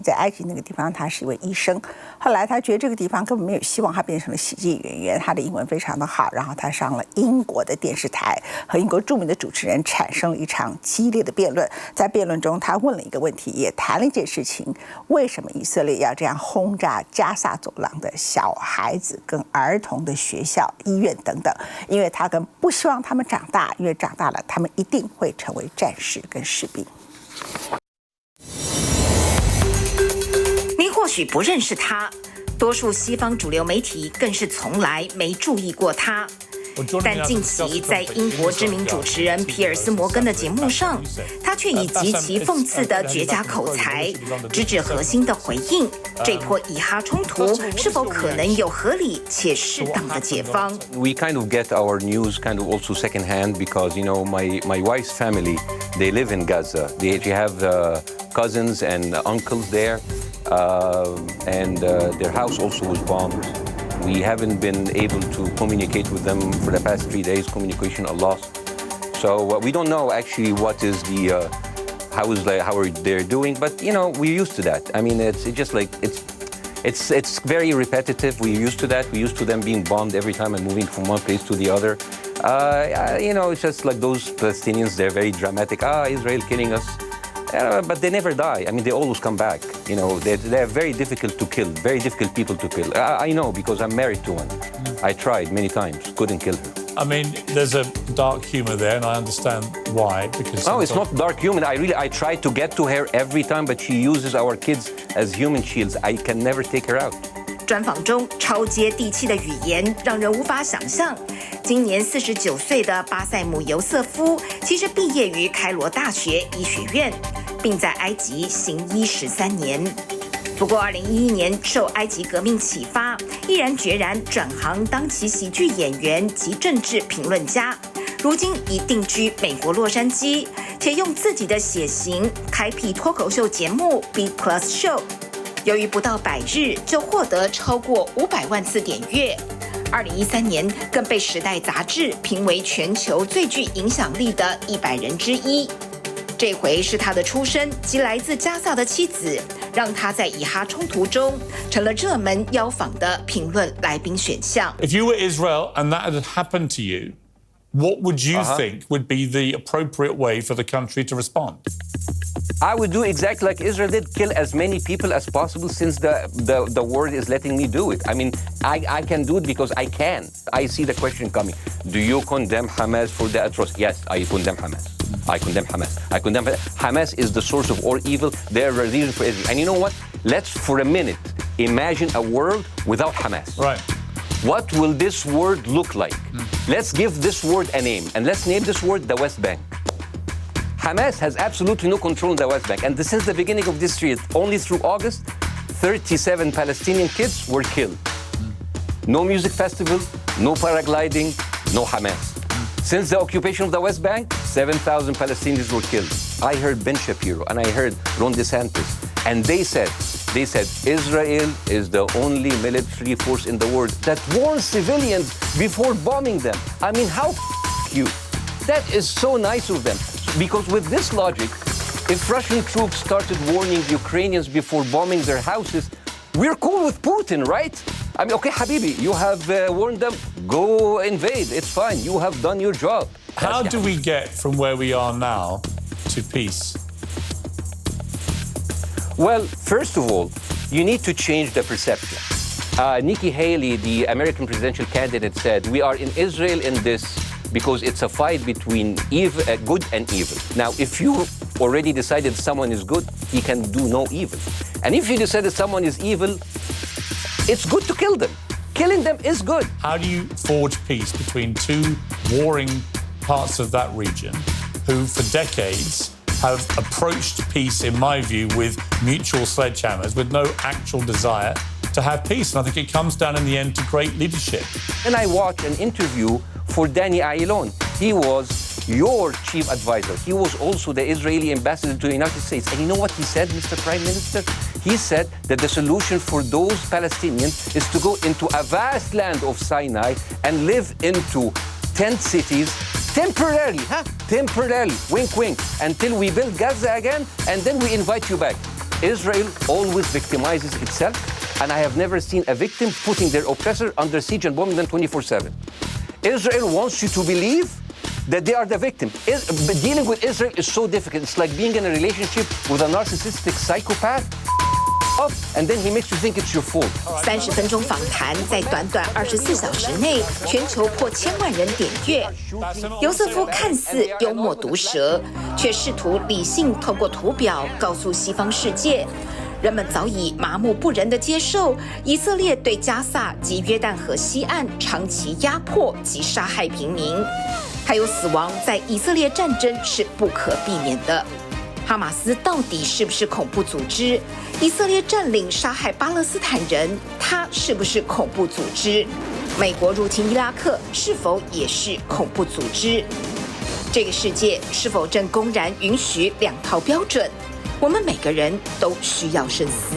在埃及那个地方，他是一位医生。后来他觉得这个地方根本没有希望，他变成了喜剧演员。他的英文非常的好，然后他上了英国的电视台，和英国著名的主持人产生了一场激烈的辩论。在辩论中，他问了一个问题，也谈了一件事情：为什么以色列要这样轰炸加萨走廊的小孩子跟儿童的学校、医院等等？因为他不希望他们长大，因为长大了他们一定会成为战士跟士兵。您或许不认识他，多数西方主流媒体更是从来没注意过他。但近期在英国知名主持人皮尔斯·摩根的节目上，他却以极其讽刺的绝佳口才，直指核心的回应：这波以哈冲突是否可能有合理且适当的解方 ？We kind of get our news kind of also secondhand because my wife's family they live in Gaza. They have cousins and uncles there, and their house also was bombed. We haven't been able to communicate with them for the past 3 days. Communication are lost. So we don't know actually what is how are they doing. But we're used to that. I mean, it's just like it's very repetitive. We're used to that. We're used to them being bombed every time and moving from one place to the other. It's just like those Palestinians. They're very dramatic. Israel killing us. But they never die. I mean, they always come back. They're very difficult to kill, very difficult people to kill. I know because I'm married to one. I tried many times, couldn't kill her. I mean, there's a dark humor there, and I understand why. Because no, it's not dark humor. I try to get to her every time, but she uses our kids as human shields. I can never take her out. 专访中超接地气的语言让人无法想象。今年49岁的巴塞姆·尤瑟夫，其实毕业于开罗大学医学院，并在埃及行医13年。不过2011年受埃及革命启发，毅然决然转行当起喜剧演员及政治评论家。如今已定居美国洛杉矶，且用自己的血型开辟脱口秀节目 B Plus Show。由于不到100日就获得超过500万次点阅，2013年更被《时代》杂志评为全球最具影响力的100人之一。这回是他的出身及来自加萨的妻子，让他在以哈冲突中成了热门邀访的评论来宾选项。If you were Israel and that had happened to you, what would you think would be the appropriate way for the country to respond? I would do exactly like Israel did, kill as many people as possible since the world is letting me do it. I mean, I can do it because I can. I see the question coming. Do you condemn Hamas for the atrocities? Yes, I condemn Hamas. I condemn Hamas. I condemn Hamas is the source of all evil. They're a reason for Israel. And you know what? Let's, for a minute, imagine a world without Hamas. Right. What will this world look like? Let's give this word a name. And let's name this word the West Bank. Hamas has absolutely no control in the West Bank. And since the beginning of this year, only through August, 37 Palestinian kids were killed. No music festival, no paragliding, no Hamas. Since the occupation of the West Bank, 7,000 Palestinians were killed. I heard Ben Shapiro and I heard Ron DeSantis. And they said, Israel is the only military force in the world that warns civilians before bombing them. I mean, how you? That is so nice of them. Because with this logic, if Russian troops started warning Ukrainians before bombing their houses, we're cool with Putin, right? I mean, okay, Habibi, you have warned them, go invade, it's fine, you have done your job. How do we get from where we are now to peace? Well, first of all, you need to change the perception. Nikki Haley, the American presidential candidate, said, we are in Israel in this because it's a fight between good and evil. Now, if you already decided someone is good, he can do no evil. And if you decided someone is evil, it's good to kill them. Killing them is good. How do you forge peace between two warring parts of that region who, for decades, have approached peace, in my view, with mutual sledgehammers, with no actual desire to have peace? And I think it comes down in the end to great leadership. And I watched an interview for Danny Ayalon. He was your chief advisor. He was also the Israeli ambassador to the United States. And you know what he said, Mr. Prime Minister? He said that the solution for those Palestinians is to go into a vast land of Sinai and live into tent cities temporarily, temporarily, wink, wink, until we build Gaza again, and then we invite you back. Israel always victimizes itself, and I have never seen a victim putting their oppressor under siege and bombing them 24/7. Israel wants you to believe that they are the victim. But dealing with Israel is so difficult. It's like being in a relationship with a narcissistic psychopath. And then he makes you think it's your fault. 30分钟访谈在短短24小时内，全球破千万人点阅。尤瑟夫看似幽默毒舌，却试图理性透过图表告诉西方世界，人们早已麻木不仁地接受以色列对加萨及约旦河西岸长期压迫及杀害平民，还有死亡在以色列战争是不可避免的。哈马斯到底是不是恐怖组织？以色列占领杀害巴勒斯坦人，它是不是恐怖组织？美国入侵伊拉克是否也是恐怖组织？这个世界是否正公然允许两套标准？我们每个人都需要深思。